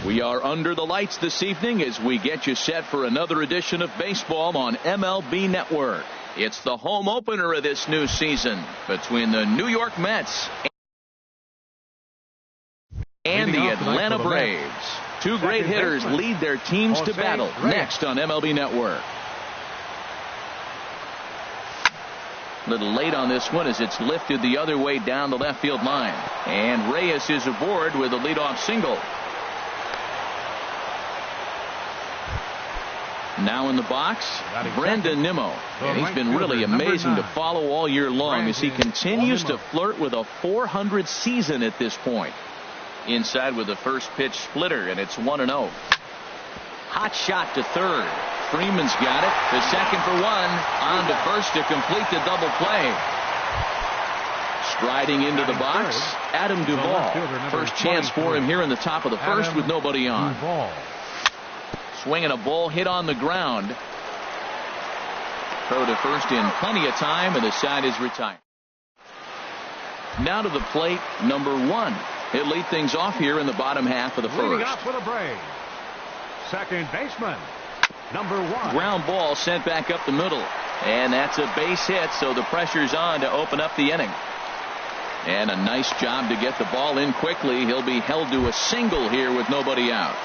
We are under the lights this evening as we get you set for another edition of baseball on MLB Network. It's the home opener of this new season between the New York Mets and the Atlanta Braves. Two great hitters lead their teams to battle next on MLB Network. A little late on this one as it's lifted the other way down the left field line. And Reyes is aboard with a leadoff single. Now in the box, Brandon Nimmo. And he's been really amazing to follow all year long as he continues to flirt with a .400 season at this point. Inside with the first pitch splitter, and it's 1-0. Hot shot to third. Freeman's got it. The second for one. On to first to complete the double play. Striding into the box, Adam Duvall. First chance for him here in the top of the first with nobody on. Swinging a ball hit on the ground. Throw to first in plenty of time, and the side is retired. Now to the plate, number 1. He'll lead things off here in the bottom half of the first. Leading off for the Braves, second baseman, number 1. Ground ball sent back up the middle, and that's a base hit, so the pressure's on to open up the inning. And a nice job to get the ball in quickly. He'll be held to a single here with nobody out.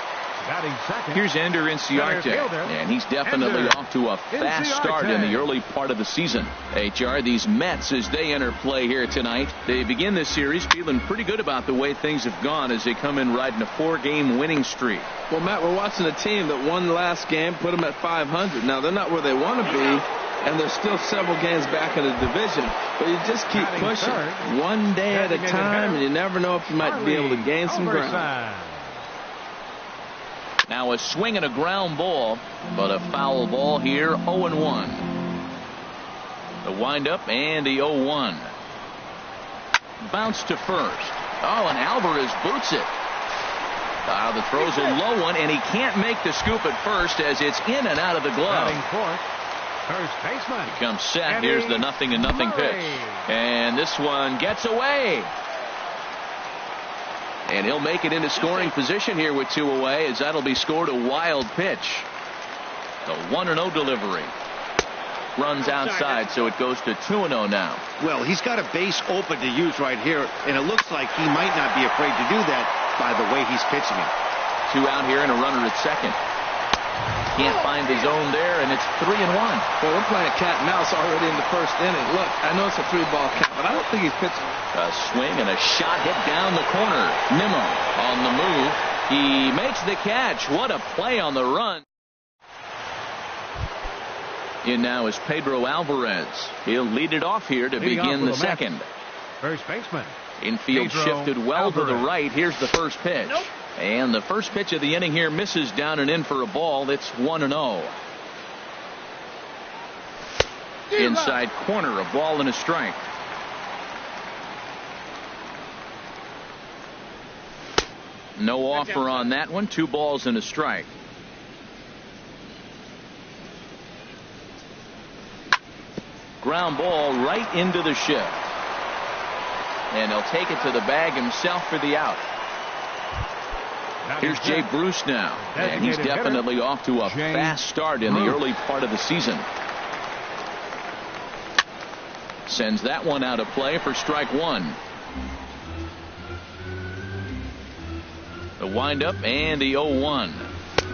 Here's Ender Inciarte, and he's definitely off to a fast start in the early part of the season. HR, these Mets, as they enter play here tonight, they begin this series feeling pretty good about the way things have gone as they come in riding a 4-game winning streak. Well, Matt, we're watching a team that won the last game, put them at 500. Now, they're not where they want to be, and they're still several games back in the division. But you just keep pushing one day at a time, and you never know if you might be able to gain some ground. Now a swing and a ground ball, but a foul ball here, 0-1. The windup and the 0-1. Bounce to first. Oh, and Alvarez boots it. The throw's a low one, and he can't make the scoop at first as it's in and out of the glove. First baseman. He comes set. Here's the 0-0 pitch. And this one gets away. And he'll make it into scoring position here with 2 away, as that'll be scored a wild pitch. The 1-0 delivery. Runs outside, so it goes to 2-0 now. Well, he's got a base open to use right here, and it looks like he might not be afraid to do that by the way he's pitching it. 2 out here and a runner at second. Can't find the zone there, and it's 3-1. Well, we're playing cat and mouse already in the first inning. Look, I know it's a 3-ball count, but I don't think he's pitching. A swing and a shot hit down the corner. Nimmo on the move. He makes the catch. What a play on the run. In now is Pedro Alvarez. He'll lead it off here to begin the second. First baseman. Infield shifted well to the right. Here's the first pitch. Nope. And the first pitch of the inning here misses down and in for a ball. It's 1-0. Inside corner, a ball and a strike. No offer on that one. 2 balls and a strike. Ground ball right into the shift. And he'll take it to the bag himself for the out. Here's Jay Bruce now, and he's definitely off to a fast start in the early part of the season. Sends that one out of play for strike 1. The windup and the 0-1.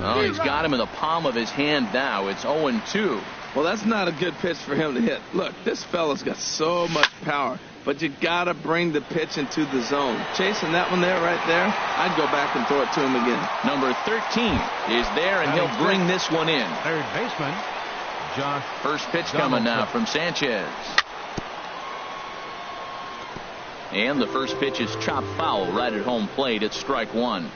Oh, he's got him in the palm of his hand now. It's 0-2. Well, that's not a good pitch for him to hit. Look, this fella's got so much power, but you got to bring the pitch into the zone. Chasing that one there, right there, I'd go back and throw it to him again. Number 13 is there, and he'll bring this one in. Third baseman, Josh. First pitch coming now from Sanchez. And the first pitch is chopped foul right at home plate. It's strike 1.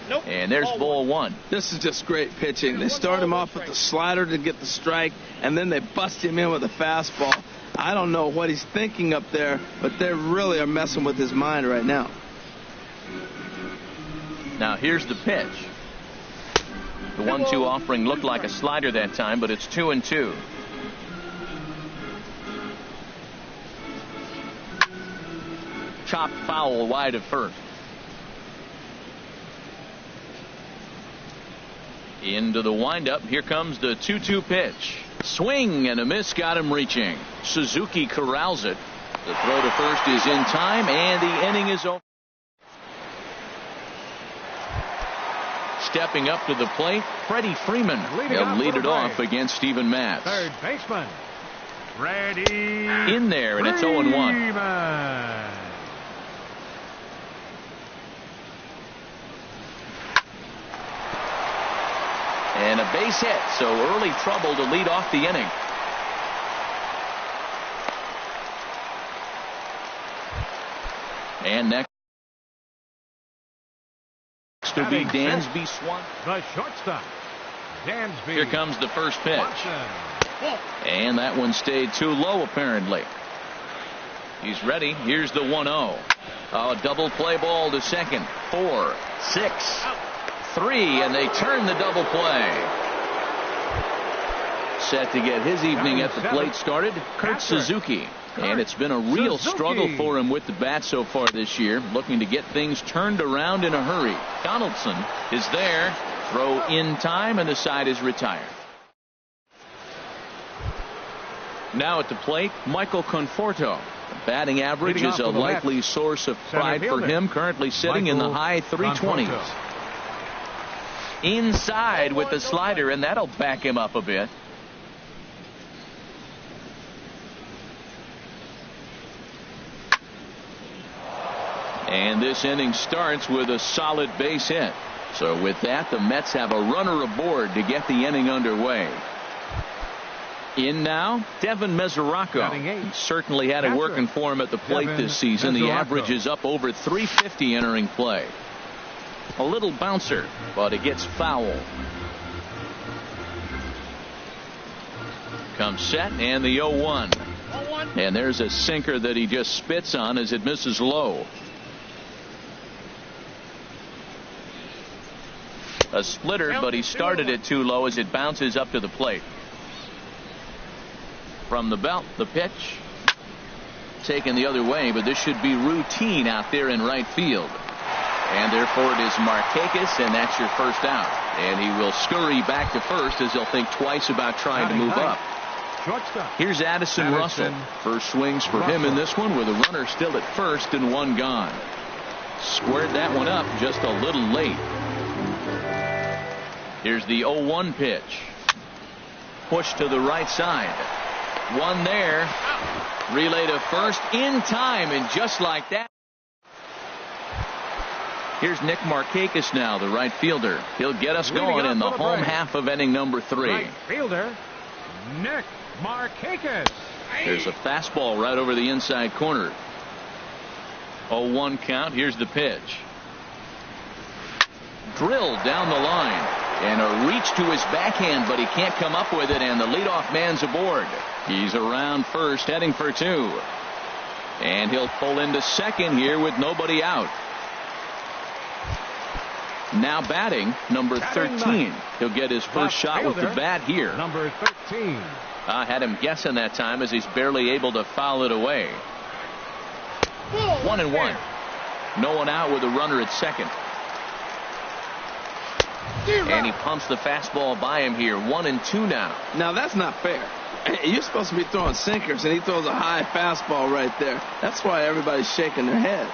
Nope. And there's ball 1. This is just great pitching. They start him off with the slider to get the strike, and then they bust him in with a fastball. I don't know what he's thinking up there, but they really are messing with his mind right now. Now here's the pitch. The 1-2 offering looked like a slider that time, but it's 2-2. Chopped foul wide of first. Into the windup. Here comes the 2-2 pitch. Swing and a miss, got him reaching. Suzuki corrals it. The throw to first is in time, and the inning is over. Stepping up to the plate, Freddie Freeman. He'll lead it off against Steven Matz. Third baseman, Freddie. In there, and it's 0-1. And a base hit, so early trouble to lead off the inning. And next to be Dansby Swanson. The shortstop, Dansby. Here comes the first pitch. And that one stayed too low, apparently. He's ready. Here's the 1-0. A double play ball to second. 4, 6, 3, and they turn the double play. Set to get his evening at the plate started, Kurt Suzuki. And it's been a real struggle for him with the bat so far this year, looking to get things turned around in a hurry. Donaldson is there. Throw in time, and the side is retired. Now at the plate, Michael Conforto. Batting average is a likely source of pride for him, currently sitting in the high 320s. Inside with the slider, and that'll back him up a bit. And this inning starts with a solid base hit. So with that, the Mets have a runner aboard to get the inning underway. In now, Devin Mesoraco. He certainly had it working for him at the plate this season. The average is up over 350 entering play. A little bouncer, but it gets foul. Comes set, and the 0-1. And there's a sinker that he just spits on as it misses low. A splitter, but he started it too low as it bounces up to the plate. From the belt, the pitch. Taken the other way, but this should be routine out there in right field. And therefore it is Markakis, and that's your first out. And he will scurry back to first as he'll think twice about trying to move up. Here's Addison Russell. First swings for him in this one with a runner still at first and one gone. Squared that one up just a little late. Here's the 0-1 pitch. Push to the right side. One there. Relay to first in time, and just like that. Here's Nick Markakis now, the right fielder. He'll get us going in the home half of inning number 3. Right fielder, Nick Markakis. There's a fastball right over the inside corner. 0-1 count. Here's the pitch. Drilled down the line. And a reach to his backhand, but he can't come up with it, and the leadoff man's aboard. He's around first, heading for 2. And he'll pull into second here with nobody out. Now batting, number 13. He'll get his first shot with the bat here. Number 13. I had him guessing that time as he's barely able to foul it away. 1-1. No one out with a runner at second. And he pumps the fastball by him here. 1-2 now. Now that's not fair. You're supposed to be throwing sinkers, and he throws a high fastball right there. That's why everybody's shaking their head.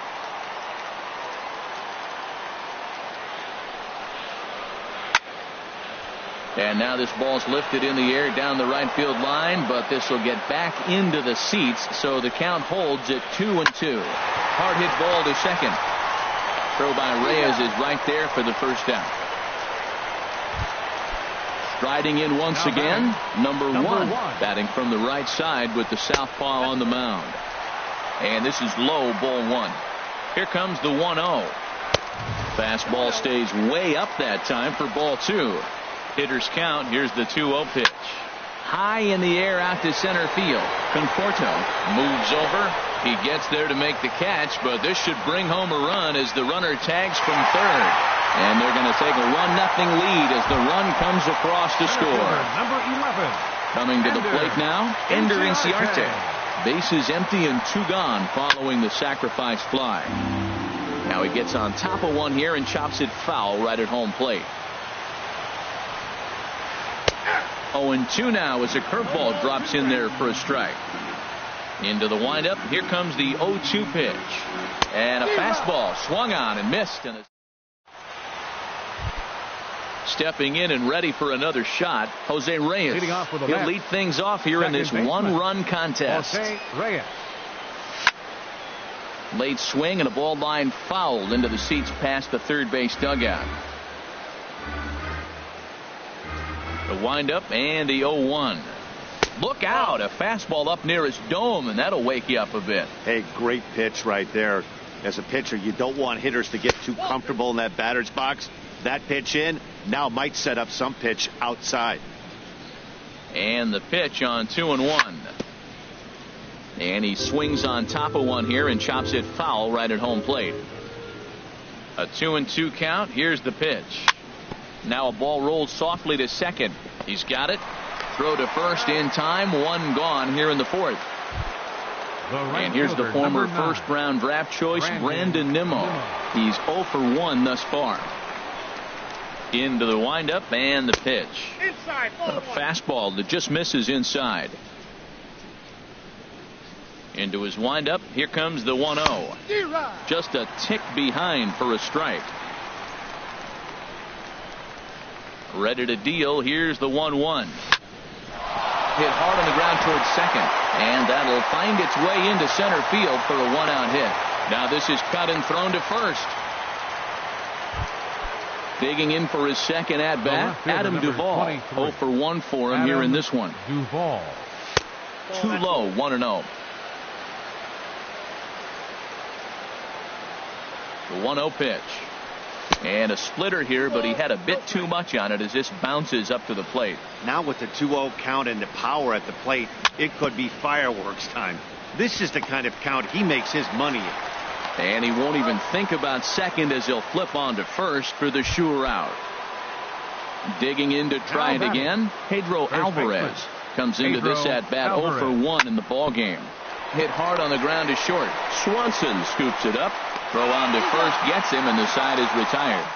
And now this ball's lifted in the air down the right field line, but this will get back into the seats, so the count holds at 2-2. Hard hit ball to second. Throw by Reyes is right there for the first down. Striding in once again, number one, batting from the right side with the southpaw on the mound. And this is low, ball 1. Here comes the 1-0. Fastball stays way up that time for ball 2. Hitters count. Here's the 2-0 pitch. High in the air out to center field. Conforto moves over. He gets there to make the catch, but this should bring home a run as the runner tags from third. And they're going to take a 1-0 lead as the run comes across to score. Number 11. Coming to the plate now, Ender Inciarte. Bases empty and 2 gone following the sacrifice fly. Now he gets on top of one here and chops it foul right at home plate. 0-2 now as a curveball drops in there for a strike. Into the windup. Here comes the 0-2 pitch. And a fastball swung on and missed. And stepping in and ready for another shot, Jose Reyes. He'll lead things off here in this one-run contest. Jose Reyes. Late swing and a ball line fouled into the seats past the third base dugout. The windup and the 0-1. Look out, a fastball up near his dome, and that'll wake you up a bit. Hey, great pitch right there. As a pitcher, you don't want hitters to get too comfortable in that batter's box. That pitch in now might set up some pitch outside. And the pitch on 2-1. And he swings on top of one here and chops it foul right at home plate. A 2-2 count. Here's the pitch. Now a ball rolled softly to second. He's got it. Throw to first in time. One gone here in the fourth. And here's the former first-round draft choice, Brandon Nimmo. He's 0 for 1 thus far. Into the windup and the pitch. A fastball that just misses inside. Into his windup. Here comes the 1-0. Just a tick behind for a strike. Ready to deal. Here's the 1-1. Hit hard on the ground towards second, and that'll find its way into center field for a 1-out hit. Now this is cut and thrown to first. Digging in for his second at bat, Adam Duvall. 0 for 1 for him here in this one. Duvall. Too low, 1-0. The 1-0 pitch. And a splitter here, but he had a bit too much on it as this bounces up to the plate. Now with the 2-0 count and the power at the plate, it could be fireworks time. This is the kind of count he makes his money in. And he won't even think about second as he'll flip on to first for the sure out. Digging in to try it again, Pedro Alvarez comes into this at bat 0 for 1 in the ball game. Hit hard on the ground to short. Swanson scoops it up. Throw on to first gets him, and the side is retired.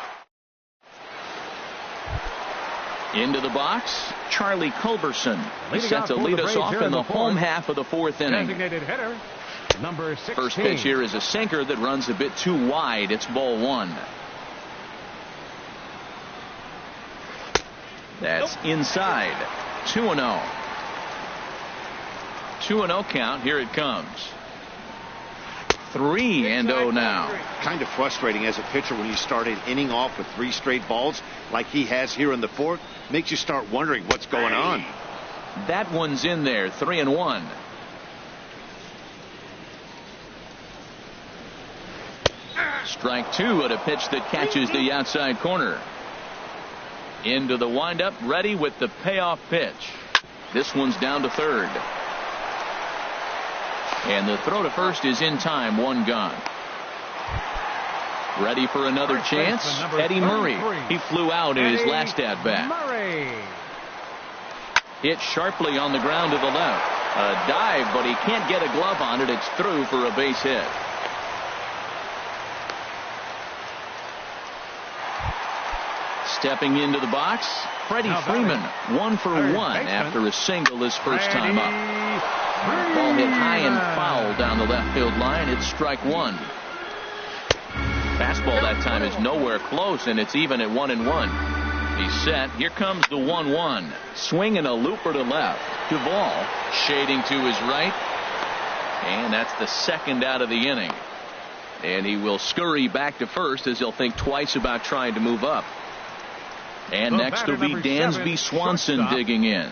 Into the box, Charlie Culberson. He set to lead us off in the home half of the fourth inning. Designated hitter, number 16. First pitch here is a sinker that runs a bit too wide. It's ball one. That's inside. 2-0. 2-0 count. Here it comes. 3-0 now. Kind of frustrating as a pitcher when you start an inning off with 3 straight balls like he has here in the fourth. Makes you start wondering what's going on. That one's in there. 3-1. Strike 2 at a pitch that catches the outside corner. Into the windup, ready with the payoff pitch. This one's down to third. And the throw to first is in time. 1 gone. Ready for another chance. Eddie Murray. He flew out in his last at bat. Hit sharply on the ground to the left. A dive, but he can't get a glove on it. It's through for a base hit. Stepping into the box, Freddie Freeman. 1 for 1 after a single his first time up. Ball hit high and foul down the left field line. It's strike 1. Fastball that time is nowhere close, and it's even at 1-1. He's set. Here comes the 1-1. Swing and a looper to left. Duvall shading to his right. And that's the second out of the inning. And he will scurry back to first as he'll think twice about trying to move up. And next will be Dansby Swanson digging in.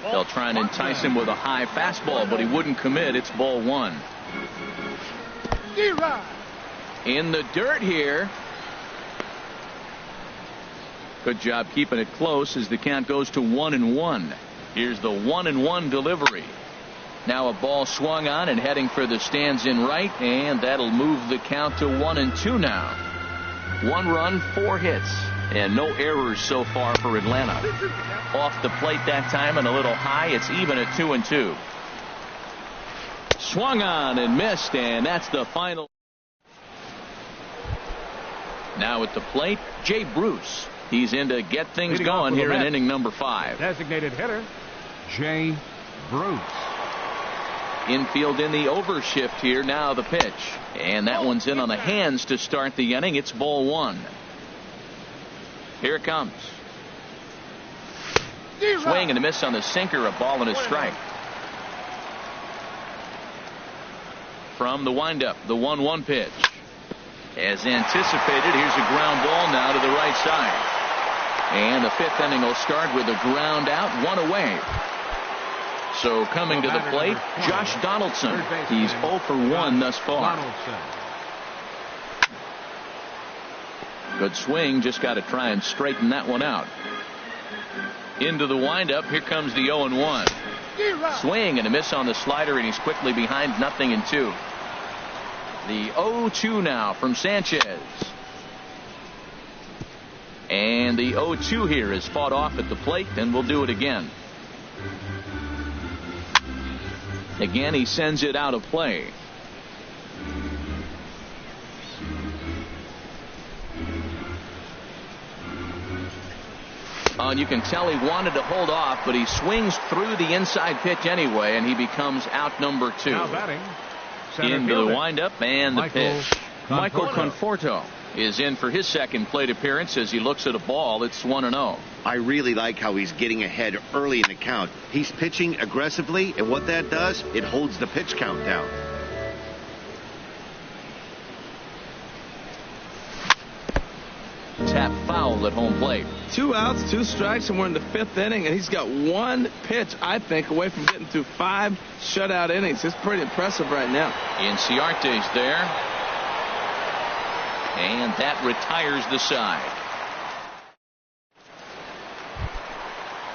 They'll try and entice him with a high fastball, but he wouldn't commit. It's ball 1. In the dirt here. Good job keeping it close as the count goes to 1-1. Here's the 1-1 delivery. Now a ball swung on and heading for the stands in right, and that'll move the count to 1-2 now. 1 run, 4 hits. And no errors so far for Atlanta. Off the plate that time and a little high. It's even at 2-2. Swung on and missed, and that's the final. Now at the plate, Jay Bruce. He's in to get things going here in inning number 5. Designated hitter, Jay Bruce. Infield in the overshift here. Now the pitch. And that one's in on the hands to start the inning. It's ball 1. Here it comes. Swing and a miss on the sinker. A ball and a strike. From the windup, the 1-1 pitch. As anticipated, here's a ground ball now to the right side. And the 5th inning will start with a ground out, 1 away. So coming to the plate, Josh Donaldson. He's 0 for 1 thus far. Good swing, just got to try and straighten that one out. Into the windup, here comes the 0-1. Swing and a miss on the slider, and he's quickly behind 0-2. The 0-2 now from Sanchez. And the 0-2 here is fought off at the plate, and we'll do it again. Again, he sends it out of play. And you can tell he wanted to hold off, but he swings through the inside pitch anyway, and he becomes out number 2. Now batting, into the windup and the pitch. Michael Conforto is in for his second plate appearance as he looks at a ball. It's 1-0. I really like how he's getting ahead early in the count. He's pitching aggressively, and what that does, it holds the pitch count down. Tap foul at home plate. 2 outs, 2 strikes, and we're in the 5th inning, and he's got 1 pitch, I think, away from getting through 5 shutout innings. It's pretty impressive right now. Inciarte's there. And that retires the side.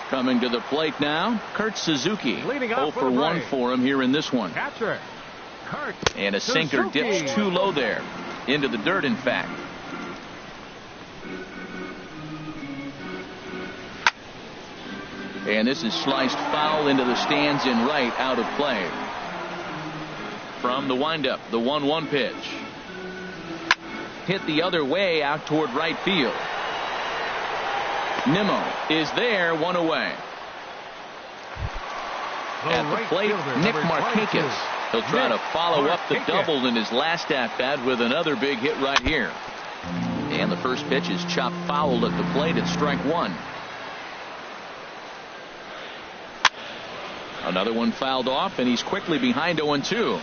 Coming to the plate now, Kurt Suzuki. 0 for 1 for him here in this one. Catcher, Kurt and a sinker Suzuki. dips too low there. Into the dirt, in fact. And this is sliced foul into the stands in right, out of play. From the windup, the 1-1 pitch. Hit the other way out toward right field. Nimmo is there, 1 away. At the plate, Nick Markakis. He'll try to follow up the double in his last at-bat with another big hit right here. And the first pitch is chopped foul at the plate at strike 1. Another one fouled off, and he's quickly behind 0-2.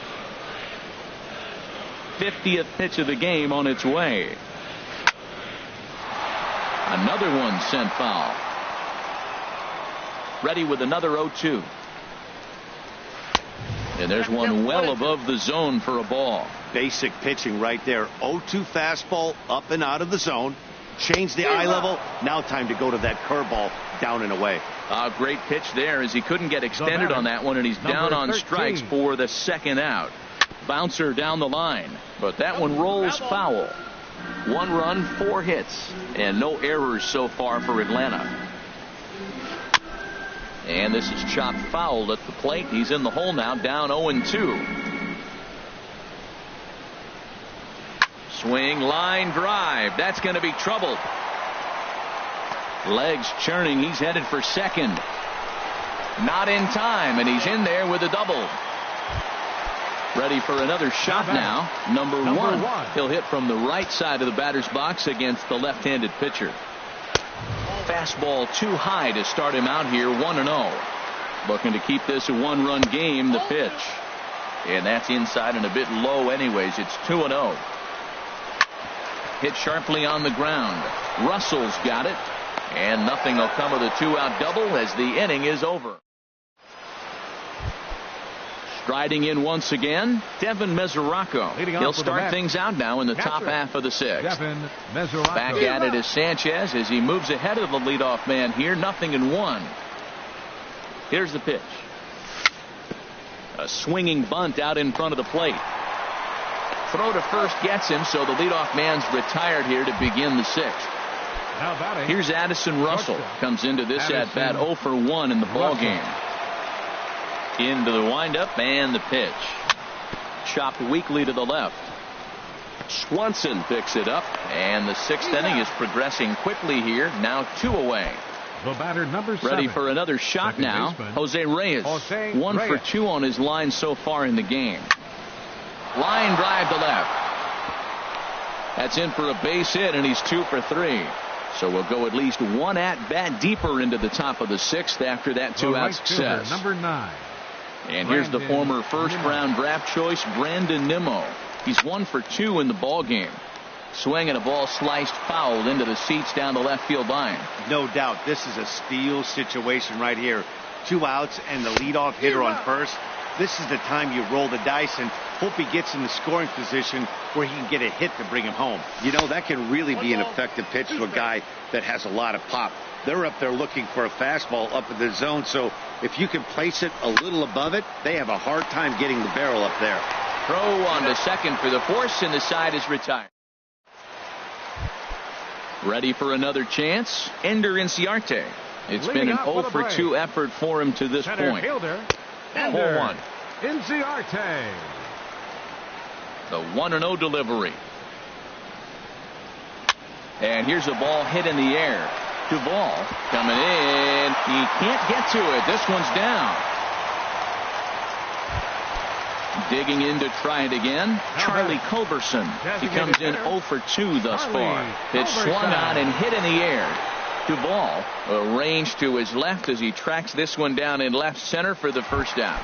50th pitch of the game on its way. Another one sent foul. Ready with another 0-2. And there's one well above the zone for a ball. Basic pitching right there. 0-2 fastball up and out of the zone. Change the eye level. Now time to go to that curveball down and away. A great pitch there as he couldn't get extended on that one, and he's down on strikes for the second out. Bouncer down the line, but that one rolls foul. 1 run, 4 hits, and no errors so far for Atlanta. And this is chopped foul at the plate. He's in the hole now, down 0-2. Swing, line drive. That's going to be trouble. Legs churning. He's headed for second. Not in time, and he's in there with a double. Ready for another shot now. Number one. He'll hit from the right side of the batter's box against the left-handed pitcher. Fastball too high to start him out here, 1-0. Looking to keep this a 1-run game, the pitch. And that's inside and a bit low anyways. It's 2-0. Hit sharply on the ground. Russell's got it. And nothing will come of the 2-out double as the inning is over. Striding in once again, Devin Mesoraco. He'll start things out now in the top half of the 6th. Back at it is Sanchez as he moves ahead of the leadoff man here. 0-1. Here's the pitch. A swinging bunt out in front of the plate. Throw to first gets him, so the leadoff man's retired here to begin the 6th. Here's Addison Russell. Comes into this at-bat 0 for 1 in the ball game. Into the windup and the pitch. Chopped weakly to the left. Swanson picks it up, and the sixth inning is progressing quickly here. Now 2 away. The batter, number 7. Ready for another shot now. Jose Reyes. 1 for 2 on his line so far in the game. Line drive to left. That's in for a base hit, and he's 2 for 3. So we'll go at least 1 at bat deeper into the top of the 6th after that 2-out success. Number 9. And here's the former first-round draft choice, Brandon Nimmo. He's 1 for 2 in the ball game. Swinging a ball sliced foul into the seats down the left field line. No doubt, this is a steal situation right here. 2 outs and the leadoff hitter on first. This is the time you roll the dice and hope he gets in the scoring position where he can get a hit to bring him home. You know, that can really be an effective pitch to a guy that has a lot of pop. They're up there looking for a fastball up in the zone, so if you can place it a little above it, they have a hard time getting the barrel up there. Throw on to second for the force, and the side is retired. Ready for another chance, Ender Inciarte. It's been an 0 for 2 effort for him to this point. Ender 4-1. Inciarte. The 1-0 delivery. And here's a ball hit in the air. Duvall coming in. He can't get to it. This one's down. Digging in to try it again, Charlie Culberson. He comes in 0 for 2 thus far. Pitch swung on and hit in the air. Duvall arranged to his left as he tracks this one down in left center for the first down.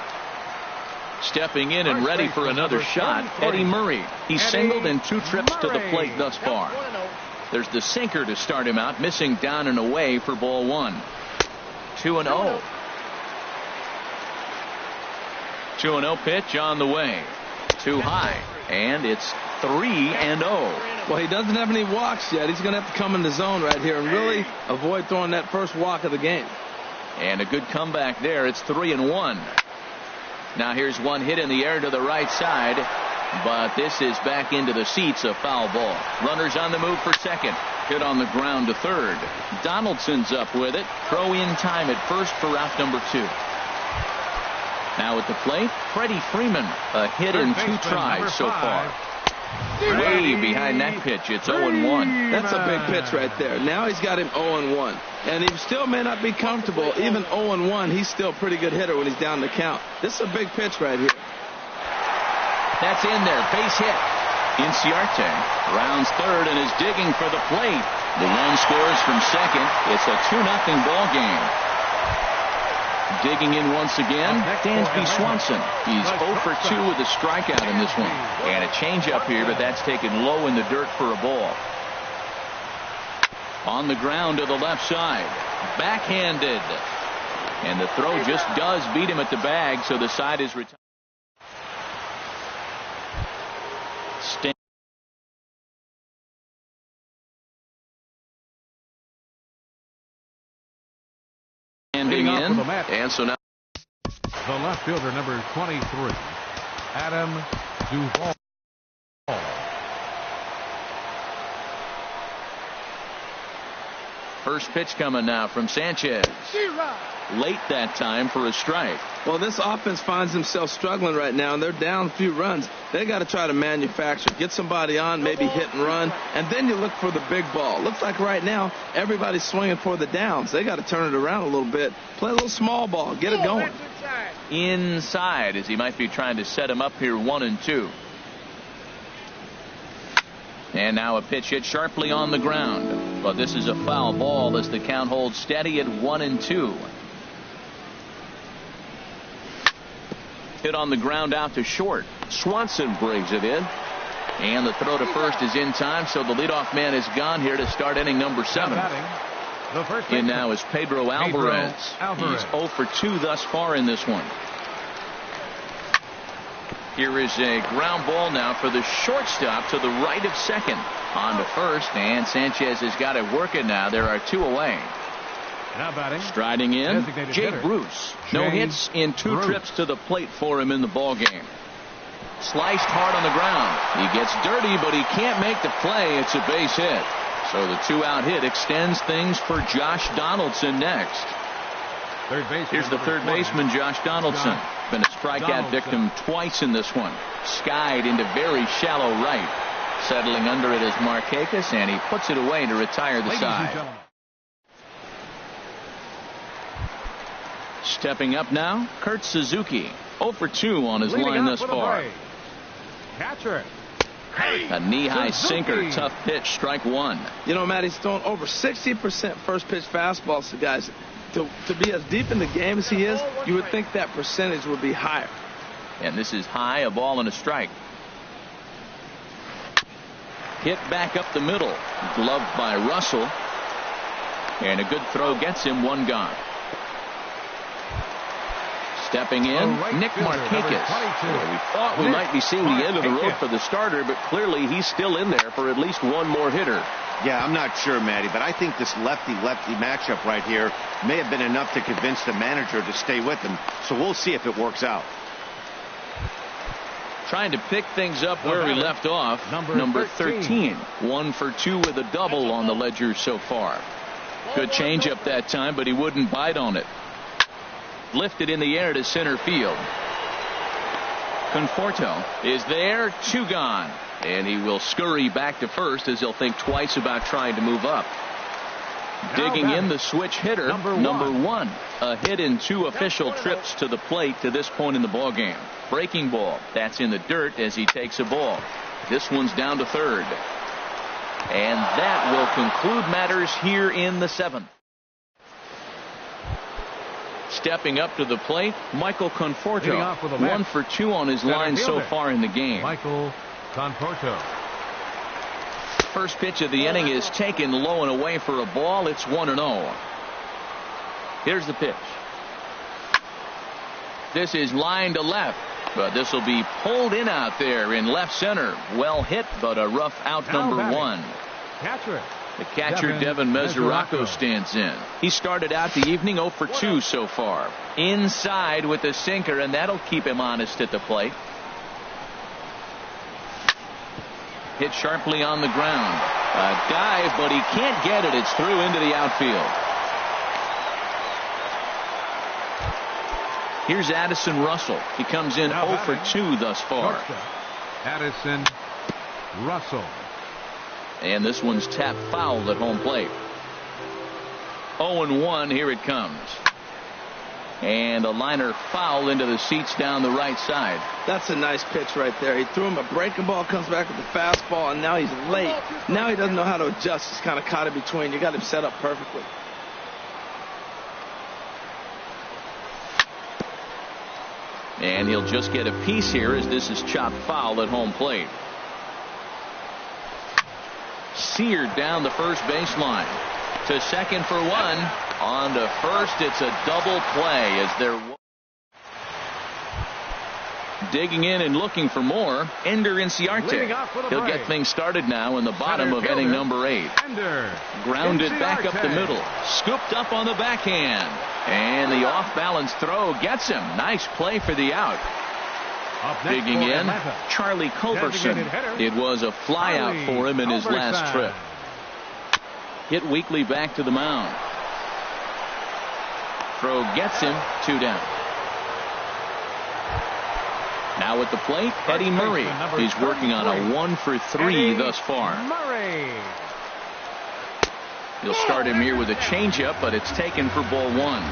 Stepping in and ready for another shot, Eddie Murray. He's singled in 2 trips to the plate thus far. There's the sinker to start him out, missing down and away for ball 1. 2-0. 2-0 pitch on the way. Too high. And it's 3-0. Well, he doesn't have any walks yet. He's going to have to come in the zone right here and really avoid throwing that first walk of the game. And a good comeback there. It's 3-1. Now here's one hit in the air to the right side. But this is back into the seats, a foul ball. Runners on the move for second. Hit on the ground to third. Donaldson's up with it. Throw in time at first for out number 2. Now at the plate, Freddie Freeman. A hit in 2 tries so far. Way behind that pitch. It's 0-1. That's a big pitch right there. Now he's got him 0-1. And he still may not be comfortable. Even 0-1, he's still a pretty good hitter when he's down the count. This is a big pitch right here. That's in there. Base hit. Inciarte rounds third and is digging for the plate. The run scores from second. It's a 2-0 ball game. Digging in once again, Dansby Swanson. He's 0 for 2 with a strikeout in this one. And a changeup here, but that's taken low in the dirt for a ball. On the ground to the left side. Backhanded. And the throw just does beat him at the bag, so the side is retired. Standing in, and so now the left fielder, number 23, Adam Duvall. First pitch coming now from Sanchez. Late that time for a strike. Well, this offense finds themselves struggling right now, and they're down a few runs. They got to try to manufacture, get somebody on, maybe hit and run, and then you look for the big ball. Looks like right now everybody's swinging for the downs. They got to turn it around a little bit, play a little small ball, get it going. Inside, as he might be trying to set him up here, 1-2. And now a pitch hit sharply on the ground. But this is a foul ball as the count holds steady at 1-2. Hit on the ground out to short. Swanson brings it in. And the throw to first is in time, so the leadoff man is gone here to start inning number 7. In now is Pedro Alvarez. He's 0 for 2 thus far in this one. Here is a ground ball now for the shortstop to the right of second. On to first, and Sanchez has got it working now. There are 2 away. Now batting. Striding in, Jay Bruce. No hits in 2 trips to the plate for him in the ball game. Sliced hard on the ground. He gets dirty, but he can't make the play. It's a base hit. So the 2-out hit extends things for Josh Donaldson next. Here's the third baseman, Josh Donaldson. Been a strikeout victim twice in this one. Skied into very shallow right. Settling under it is Markakis, and he puts it away to retire the side. Stepping up now, Kurt Suzuki. 0 for 2 on his line thus far. Catcher. A knee-high sinker, tough pitch, strike one. You know, Matt, he's thrown over 60% first pitch fastballs to guys. To be as deep in the game as he is, you would think that percentage would be higher. And this is high, a ball and a strike. Hit back up the middle, gloved by Russell. And a good throw gets him, one gone. Stepping in, Nick Markakis. We thought we might be seeing the end of the road for the starter, but clearly he's still in there for at least one more hitter. Yeah, I'm not sure, Matty, but I think this lefty-lefty matchup right here may have been enough to convince the manager to stay with him. So we'll see if it works out. Trying to pick things up where we left off. Number 13. 1 for 2 with a double on the ledger so far. Good changeup that time, but he wouldn't bite on it. Lifted in the air to center field. Conforto is there, 2 gone. And he will scurry back to first as he'll think twice about trying to move up. Digging in the switch hitter, number one. A hit in 2 official trips to the plate to this point in the ballgame. Breaking ball. That's in the dirt as he takes a ball. This one's down to third. And that will conclude matters here in the 7th. Stepping up to the plate, Michael Conforto. 1 for 2 on his line so far in the game. Michael Conforto. First pitch of the inning is taken low and away for a ball. It's 1-0. Here's the pitch. This is line to left, but this will be pulled in out there in left center. Well hit, but a rough out, number 1. Catcher. The catcher, Devin Mesoraco, stands in. He started out the evening 0 for 2 so far. Inside with a sinker, and that'll keep him honest at the plate. Hit sharply on the ground. A dive, but he can't get it. It's through into the outfield. Here's Addison Russell. He comes in 0 for 2 thus far. Addison Russell. And this one's tapped foul at home plate. 0-1. Here it comes. And a liner foul into the seats down the right side. That's a nice pitch right there. He threw him a breaking ball, comes back with the fastball, and now he's late. Now he doesn't know how to adjust. He's kind of caught in between. You got him set up perfectly. And he'll just get a piece here as this is chopped foul at home plate. Seared down the first baseline. To second for 1. On to first. It's a double play as they're digging in and looking for more. Ender Inciarte. He'll get things started now in the bottom of inning number 8. Grounded back up the middle. Scooped up on the backhand. And the off-balance throw gets him. Nice play for the out. Digging in, Charlie Culberson. It was a flyout for him in his last trip. Hit weakly back to the mound. Throw gets him, 2 down. Now at the plate, Eddie Murray. He's working on a 1 for 3 thus far. He'll start him here with a changeup, but it's taken for ball 1.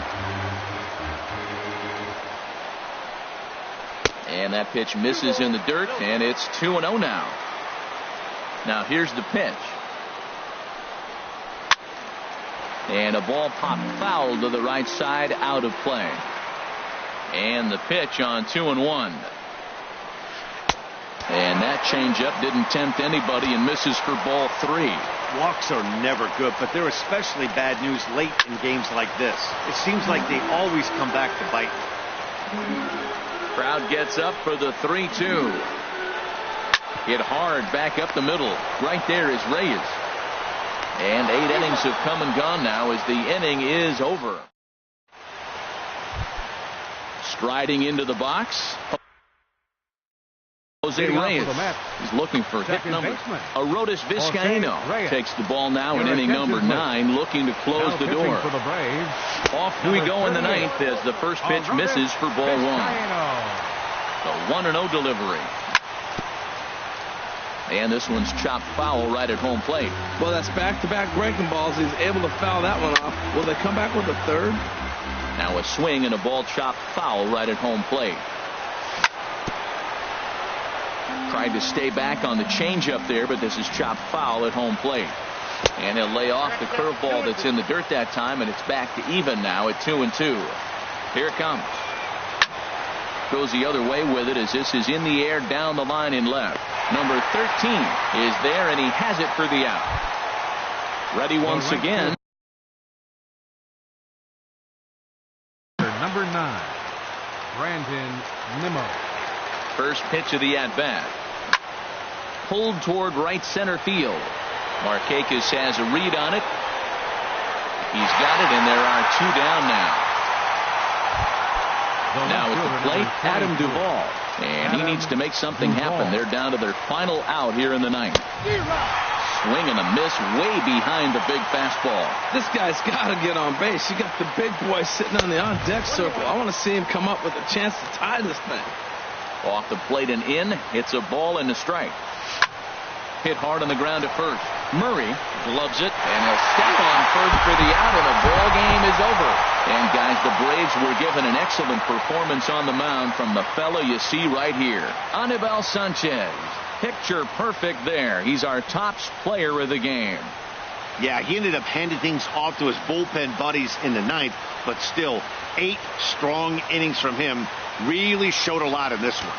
And that pitch misses in the dirt, and it's 2-0 now. Now here's the pitch. And a ball popped foul to the right side, out of play. And the pitch on 2-1. And that changeup didn't tempt anybody and misses for ball 3. Walks are never good, but they're especially bad news late in games like this. It seems like they always come back to bite. Crowd gets up for the 3-2. Hit hard back up the middle. Right there is Reyes. And 8 innings have come and gone now as the inning is over. Striding into the box, Jose Reyes. He's looking for hit number. Arodys Vizcaíno takes the ball now in inning number 9, looking to close the door. Off we go in the 9th as the first pitch misses for ball 1. The 1-0 delivery. And this one's chopped foul right at home plate. Well, that's back-to-back breaking balls. He's able to foul that one off. Will they come back with a third? Now a swing and a ball chopped foul right at home plate. Tried to stay back on the changeup there, but this is chopped foul at home plate. And he'll lay off the curveball that's in the dirt that time, and it's back to even now at 2-2. Here it comes. Goes the other way with it as this is in the air down the line in left. Number 13 is there, and he has it for the out. Ready once again. Number 9, Brandon Nimmo. First pitch of the at-bat. Pulled toward right center field. Markakis has a read on it. He's got it, and there are 2 down now. Now at the plate, Adam Duvall. And he needs to make something happen. They're down to their final out here in the ninth. Swing and a miss way behind the big fastball. This guy's got to get on base. You got the big boy sitting on the on-deck circle. I want to see him come up with a chance to tie this thing. Off the plate and in. It's a ball and a strike. Hit hard on the ground at first. Murray gloves it, and he'll step on first for the out, and the ball game is over. And guys, the Braves were given an excellent performance on the mound from the fella you see right here, Anibal Sanchez. Picture perfect there. He's our top player of the game. Yeah, he ended up handing things off to his bullpen buddies in the ninth, but still 8 strong innings from him really showed a lot in this one.